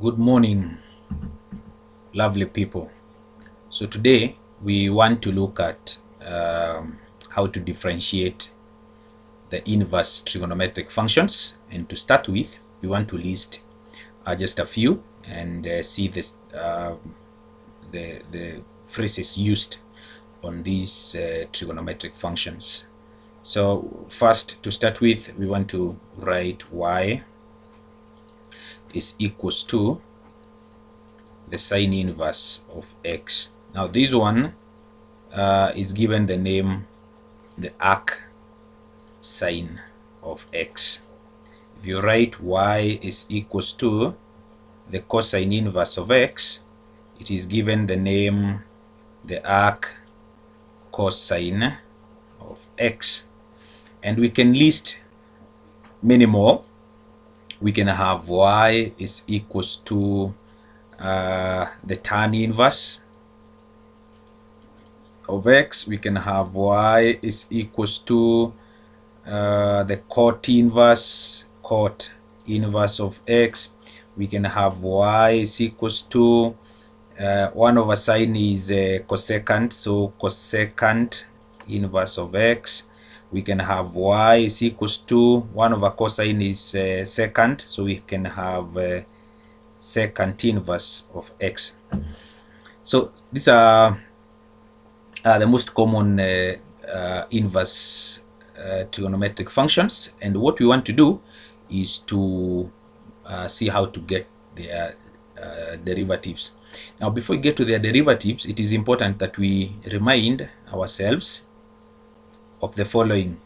Good morning, lovely people. So today we want to look at how to differentiate the inverse trigonometric functions, and to start with we want to list just a few and see the phrases used on these trigonometric functions. So first, to start with, we want to write y is equals to the sine inverse of x. Now this one is given the name the arc sine of x. If you write y is equals to the cosine inverse of x, it is given the name the arc cosine of x. And we can list many more. We can have y is equals to the tan inverse of x. We can have y is equals to the cot inverse of x. We can have y is equals to 1 over sine is cosecant, so cosecant inverse of x. We can have y is equals to 1 over cosine is secant, so we can have secant inverse of x. So these are the most common inverse trigonometric functions, and what we want to do is to see how to get their derivatives. Now, before we get to their derivatives, it is important that we remind ourselves of the following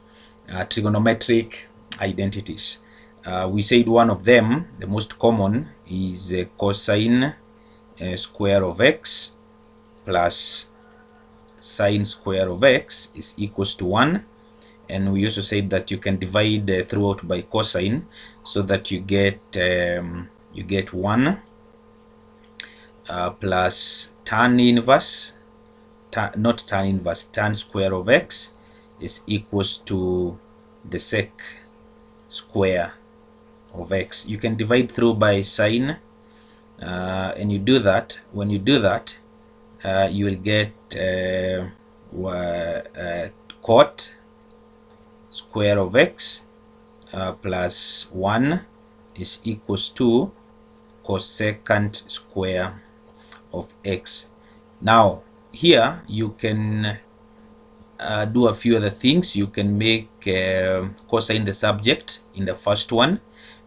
trigonometric identities. We said one of them, the most common, is cosine square of x plus sine square of x is equals to 1. And we also said that you can divide throughout by cosine, so that you get 1 plus tan inverse, tan square of x is equals to the sec square of x. You can divide through by sine, and you do that. When you do that, you will get cot square of x plus 1 is equals to cosecant square of x. Now here you can do a few other things. You can make cosine the subject in the first one,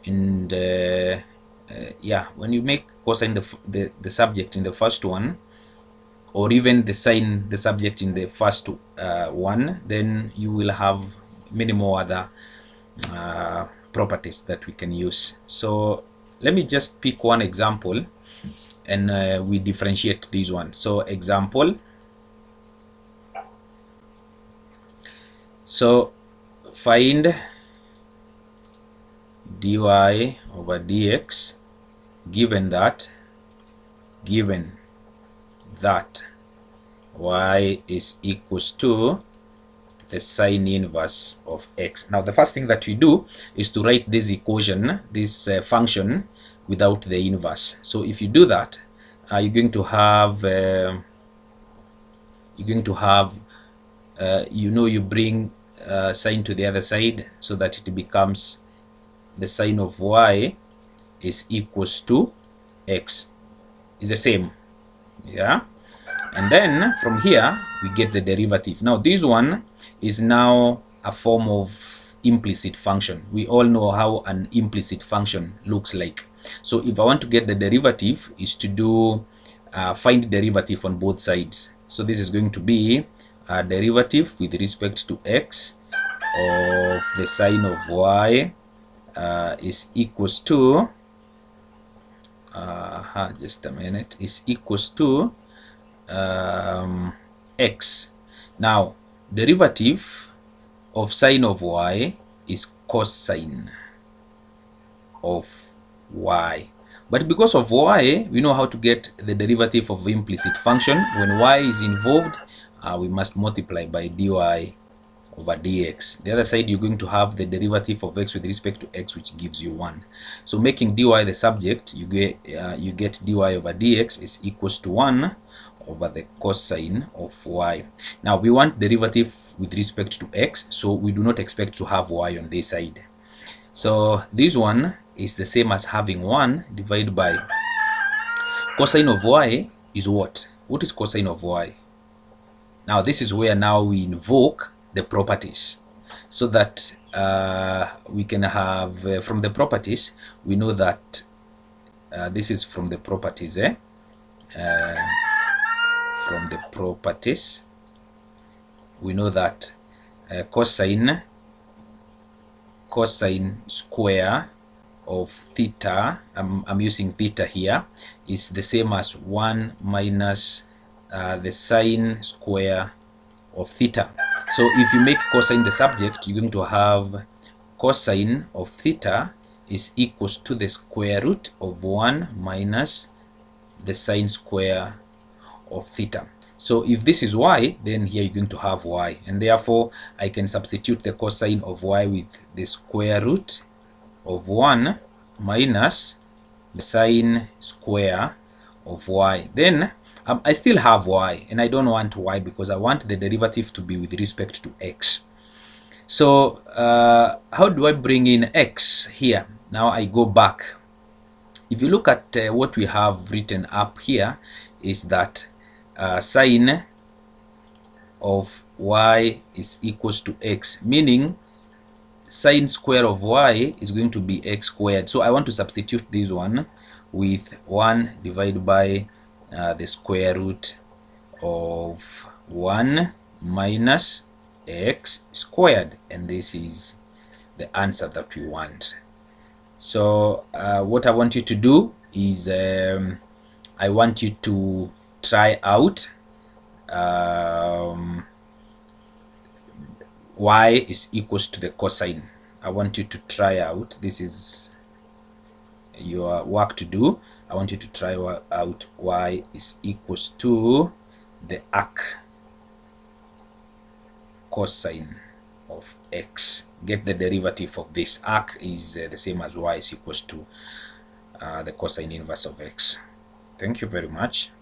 and when you make cosine the subject in the first one, or even the sine the subject in the first one, then you will have many more other properties that we can use. So let me just pick one example, and we differentiate this one. So example, so find dy over dx given that y is equals to the sine inverse of x. Now the first thing that we do is to write this equation, this function, without the inverse. So if you do that, you're going to have you bring sine to the other side, so that it becomes the sine of y is equals to x, is the same, yeah. And then from here we get the derivative. Now this one is now a form of implicit function. We all know how an implicit function looks like. So if I want to get the derivative, is to do find derivative on both sides. So this is going to be a derivative with respect to x of the sine of y is equals to just a minute, is equals to x. Now derivative of sine of y is cosine of y, but because of y, we know how to get the derivative of implicit function. When y is involved, we must multiply by dy over dx. The other side, you're going to have the derivative of x with respect to x, which gives you 1. So making dy the subject, you get dy over dx is equals to 1 over the cosine of y. Now we want derivative with respect to x, so we do not expect to have y on this side. So this one is the same as having 1 divided by cosine of y is what? What is cosine of y? Now this is where now we invoke the properties, so that we can have from the properties, we know that this is from the properties, from the properties we know that cosine square of theta, I'm using theta here, is the same as 1 minus the sine square of theta. So if you make cosine the subject, you're going to have cosine of theta is equals to the square root of 1 minus the sine square of theta. So if this is y, then here you're going to have y, and therefore I can substitute the cosine of y with the square root of 1 minus the sine square of y. Then I still have y, and I don't want y because I want the derivative to be with respect to x. So how do I bring in x here? Now I go back. If you look at what we have written up here, is that sine of y is equals to x, meaning sine square of y is going to be x squared. So I want to substitute this one with 1 divided by the square root of 1 minus x squared, and this is the answer that we want. So what I want you to do is I want you to try out y is equals to the cosine. I want you to try out, this is your work to do. I want you to try out y is equals to the arc cosine of x. Get the derivative of this. Arc is the same as y is equals to the cosine inverse of x. Thank you very much.